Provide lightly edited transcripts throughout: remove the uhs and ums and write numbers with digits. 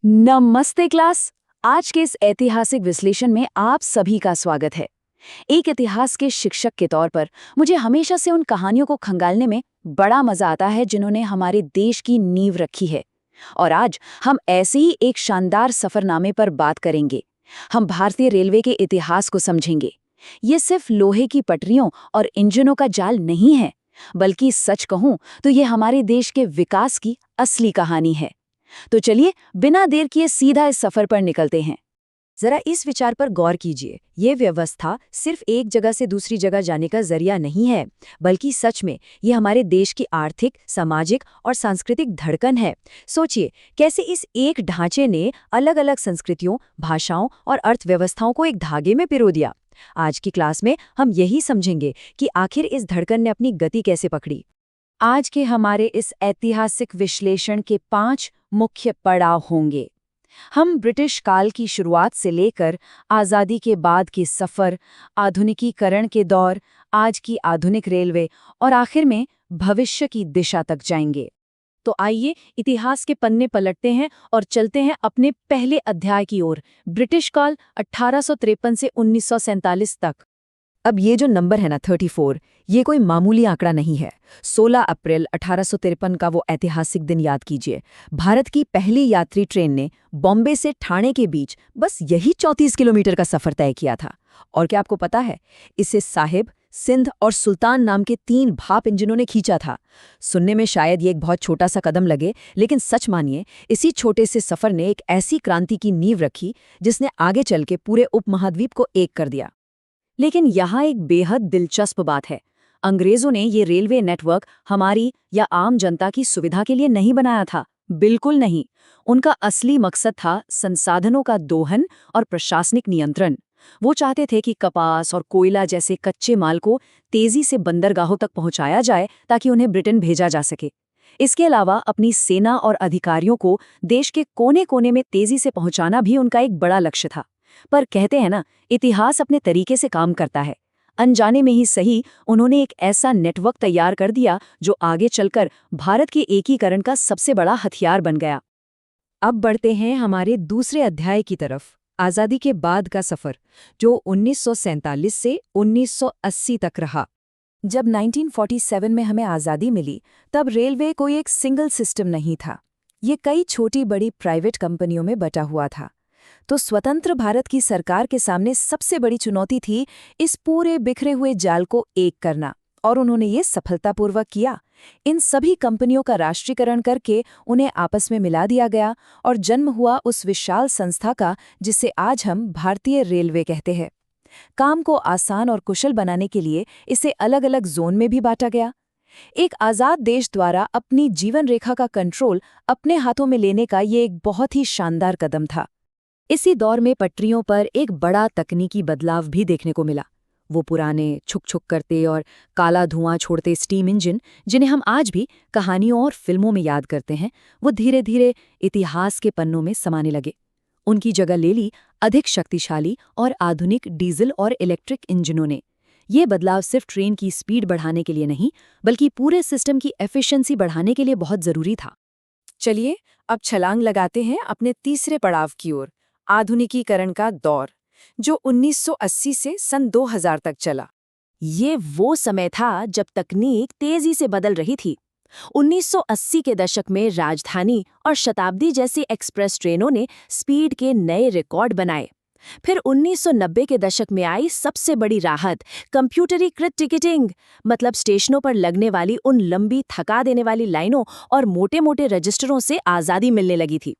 नमस्ते क्लास। आज के इस ऐतिहासिक विश्लेषण में आप सभी का स्वागत है। एक इतिहास के शिक्षक के तौर पर मुझे हमेशा से उन कहानियों को खंगालने में बड़ा मजा आता है जिन्होंने हमारे देश की नींव रखी है। और आज हम ऐसे ही एक शानदार सफरनामे पर बात करेंगे। हम भारतीय रेलवे के इतिहास को समझेंगे। ये सिर्फ लोहे की पटरियों और इंजनों का जाल नहीं है, बल्कि सच कहूं तो ये हमारे देश के विकास की असली कहानी है। तो चलिए बिना देर किए सीधा इस सफर पर निकलते हैं। जरा इस विचार पर गौर कीजिए। ये व्यवस्था सिर्फ एक जगह से दूसरी जगह जाने का जरिया नहीं है, बल्कि सच में ये हमारे देश की आर्थिक, सामाजिक और सांस्कृतिक धड़कन है। सोचिए कैसे इस एक ढांचे ने अलग अलग संस्कृतियों, भाषाओं और अर्थव्यवस्थाओं को एक धागे में पिरो दिया। आज की क्लास में हम यही समझेंगे कि आखिर इस धड़कन ने अपनी गति कैसे पकड़ी। आज के हमारे इस ऐतिहासिक विश्लेषण के 5 मुख्य पड़ाव होंगे। हम ब्रिटिश काल की शुरुआत से लेकर आज़ादी के बाद के सफ़र, आधुनिकीकरण के दौर, आज की आधुनिक रेलवे और आखिर में भविष्य की दिशा तक जाएंगे। तो आइए इतिहास के पन्ने पलटते हैं और चलते हैं अपने पहले अध्याय की ओर, ब्रिटिश काल 1853 से 1947 तक। अब ये जो नंबर है ना 34, ये कोई मामूली आंकड़ा नहीं है। 16 अप्रैल 1853 का वो ऐतिहासिक दिन याद कीजिए। भारत की पहली यात्री ट्रेन ने बॉम्बे से ठाणे के बीच बस यही 34 किलोमीटर का सफर तय किया था। और क्या आपको पता है, इसे साहिब, सिंध और सुल्तान नाम के 3 भाप इंजनों ने खींचा था। सुनने में शायद ये एक बहुत छोटा सा कदम लगे, लेकिन सच मानिए इसी छोटे से सफर ने एक ऐसी क्रांति की नींव रखी जिसने आगे चल के पूरे उपमहाद्वीप को एक कर दिया। लेकिन यहाँ एक बेहद दिलचस्प बात है। अंग्रेजों ने ये रेलवे नेटवर्क हमारी या आम जनता की सुविधा के लिए नहीं बनाया था, बिल्कुल नहीं। उनका असली मकसद था संसाधनों का दोहन और प्रशासनिक नियंत्रण। वो चाहते थे कि कपास और कोयला जैसे कच्चे माल को तेजी से बंदरगाहों तक पहुंचाया जाए ताकि उन्हें ब्रिटेन भेजा जा सके। इसके अलावा अपनी सेना और अधिकारियों को देश के कोने कोने में तेजी से पहुंचाना भी उनका एक बड़ा लक्ष्य था। पर कहते हैं ना, इतिहास अपने तरीके से काम करता है। अनजाने में ही सही, उन्होंने एक ऐसा नेटवर्क तैयार कर दिया जो आगे चलकर भारत के एकीकरण का सबसे बड़ा हथियार बन गया। अब बढ़ते हैं हमारे दूसरे अध्याय की तरफ, आज़ादी के बाद का सफ़र, जो 1947 से 1980 तक रहा। जब 1947 में हमें आज़ादी मिली, तब रेलवे कोई एक सिंगल सिस्टम नहीं था। ये कई छोटी बड़ी प्राइवेट कंपनियों में बटा हुआ था। तो स्वतंत्र भारत की सरकार के सामने सबसे बड़ी चुनौती थी इस पूरे बिखरे हुए जाल को एक करना, और उन्होंने ये सफलतापूर्वक किया। इन सभी कंपनियों का राष्ट्रीयकरण करके उन्हें आपस में मिला दिया गया और जन्म हुआ उस विशाल संस्था का जिसे आज हम भारतीय रेलवे कहते हैं। काम को आसान और कुशल बनाने के लिए इसे अलग अलग जोन में भी बांटा गया। एक आज़ाद देश द्वारा अपनी जीवन रेखा का कंट्रोल अपने हाथों में लेने का ये एक बहुत ही शानदार कदम था। इसी दौर में पटरियों पर एक बड़ा तकनीकी बदलाव भी देखने को मिला। वो पुराने छुक-छुक करते और काला धुआं छोड़ते स्टीम इंजन, जिन्हें हम आज भी कहानियों और फिल्मों में याद करते हैं, वो धीरे धीरे इतिहास के पन्नों में समाने लगे। उनकी जगह ले ली अधिक शक्तिशाली और आधुनिक डीजल और इलेक्ट्रिक इंजनों ने। ये बदलाव सिर्फ ट्रेन की स्पीड बढ़ाने के लिए नहीं, बल्कि पूरे सिस्टम की एफिशिएंसी बढ़ाने के लिए बहुत जरूरी था। चलिए अब छलांग लगाते हैं अपने तीसरे पड़ाव की ओर, आधुनिकीकरण का दौर, जो 1980 से सन 2000 तक चला। ये वो समय था जब तकनीक तेजी से बदल रही थी। 1980 के दशक में राजधानी और शताब्दी जैसी एक्सप्रेस ट्रेनों ने स्पीड के नए रिकॉर्ड बनाए। फिर 1990 के दशक में आई सबसे बड़ी राहत, कंप्यूटरीकृत टिकटिंग, मतलब स्टेशनों पर लगने वाली उन लंबी थका देने वाली लाइनों और मोटे-मोटे रजिस्टरों से आज़ादी मिलने लगी थी।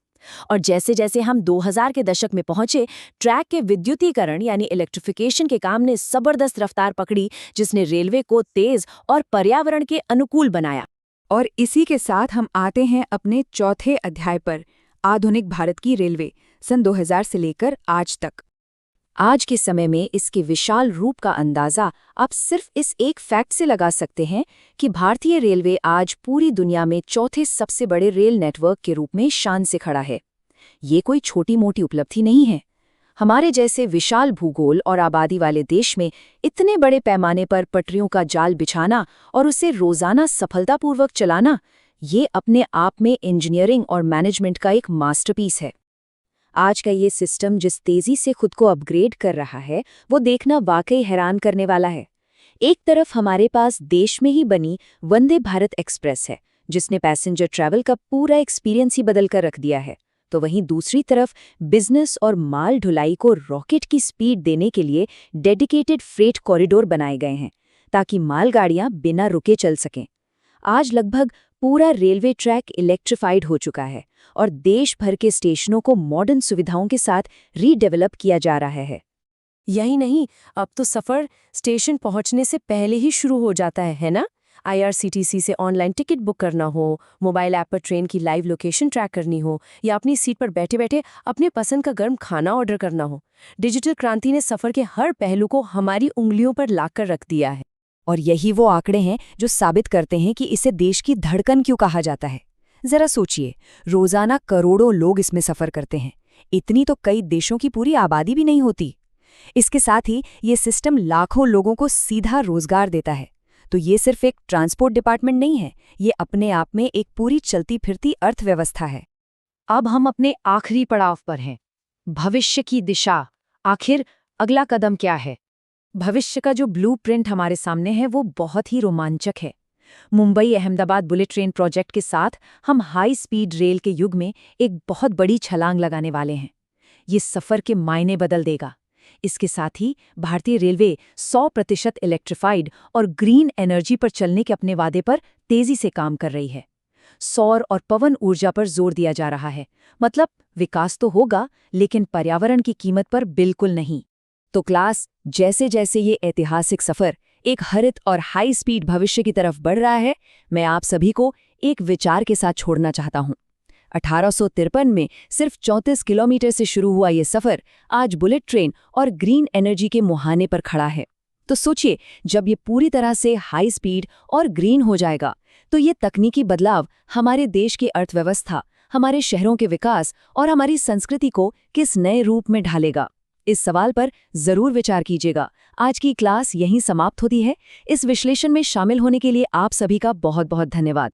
और जैसे जैसे हम 2000 के दशक में पहुंचे, ट्रैक के विद्युतीकरण यानी इलेक्ट्रिफिकेशन के काम ने जबरदस्त रफ्तार पकड़ी, जिसने रेलवे को तेज और पर्यावरण के अनुकूल बनाया। और इसी के साथ हम आते हैं अपने चौथे अध्याय पर, आधुनिक भारत की रेलवे, सन 2000 से लेकर आज तक। आज के समय में इसके विशाल रूप का अंदाजा आप सिर्फ इस एक फैक्ट से लगा सकते हैं कि भारतीय रेलवे आज पूरी दुनिया में चौथे सबसे बड़े रेल नेटवर्क के रूप में शान से खड़ा है। ये कोई छोटी मोटी उपलब्धि नहीं है। हमारे जैसे विशाल भूगोल और आबादी वाले देश में इतने बड़े पैमाने पर पटरियों का जाल बिछाना और उसे रोजाना सफलतापूर्वक चलाना, ये अपने आप में इंजीनियरिंग और मैनेजमेंट का एक मास्टरपीस है। आज का ये सिस्टम जिस तेजी से खुद को अपग्रेड कर रहा है, वो देखना वाकई हैरान करने वाला है। एक तरफ हमारे पास देश में ही बनी वंदे भारत एक्सप्रेस है, जिसने पैसेंजर ट्रैवल का पूरा एक्सपीरियंस ही बदल कर रख दिया है। तो वहीं दूसरी तरफ बिजनेस और माल ढुलाई को रॉकेट की स्पीड देने के लिए डेडिकेटेड फ्रेट कॉरिडोर बनाए गए हैं, ताकि मालगाड़ियां बिना रुके चल सकें। आज लगभग पूरा रेलवे ट्रैक इलेक्ट्रिफाइड हो चुका है और देश भर के स्टेशनों को मॉडर्न सुविधाओं के साथ रीडेवलप किया जा रहा है। यही नहीं, अब तो सफ़र स्टेशन पहुंचने से पहले ही शुरू हो जाता है ना? IRCTC से ऑनलाइन टिकट बुक करना हो, मोबाइल ऐप पर ट्रेन की लाइव लोकेशन ट्रैक करनी हो, या अपनी सीट पर बैठे बैठे अपने पसंद का गर्म खाना ऑर्डर करना हो। डिजिटल क्रांति ने सफ़र के हर पहलू को हमारी उंगलियों पर लाकर रख दिया है। और यही वो आंकड़े हैं जो साबित करते हैं कि इसे देश की धड़कन क्यों कहा जाता है। जरा सोचिए, रोजाना करोड़ों लोग इसमें सफर करते हैं। इतनी तो कई देशों की पूरी आबादी भी नहीं होती। इसके साथ ही ये सिस्टम लाखों लोगों को सीधा रोजगार देता है। तो ये सिर्फ एक ट्रांसपोर्ट डिपार्टमेंट नहीं है, ये अपने आप में एक पूरी चलती फिरती अर्थव्यवस्था है। अब हम अपने आखिरी पड़ाव पर हैं, भविष्य की दिशा। आखिर अगला कदम क्या है? भविष्य का जो ब्लूप्रिंट हमारे सामने है वो बहुत ही रोमांचक है। Mumbai Ahmedabad bullet train project के साथ हम हाई स्पीड रेल के युग में एक बहुत बड़ी छलांग लगाने वाले हैं। ये सफ़र के मायने बदल देगा। इसके साथ ही भारतीय रेलवे 100% इलेक्ट्रिफाइड और ग्रीन एनर्जी पर चलने के अपने वादे पर तेजी से काम कर रही है। सौर और पवन ऊर्जा पर जोर दिया जा रहा है। मतलब विकास तो होगा, लेकिन पर्यावरण की कीमत पर बिल्कुल नहीं। तो क्लास, जैसे जैसे ये ऐतिहासिक सफर एक हरित और हाई स्पीड भविष्य की तरफ बढ़ रहा है, मैं आप सभी को एक विचार के साथ छोड़ना चाहता हूँ। 1853 में सिर्फ 34 किलोमीटर से शुरू हुआ ये सफर आज बुलेट ट्रेन और ग्रीन एनर्जी के मुहाने पर खड़ा है। तो सोचिए, जब ये पूरी तरह से हाई स्पीड और ग्रीन हो जाएगा, तो ये तकनीकी बदलाव हमारे देश की अर्थव्यवस्था, हमारे शहरों के विकास और हमारी संस्कृति को किस नए रूप में ढालेगा। इस सवाल पर जरूर विचार कीजिएगा। आज की क्लास यहीं समाप्त होती है। इस विश्लेषण में शामिल होने के लिए आप सभी का बहुत बहुत धन्यवाद।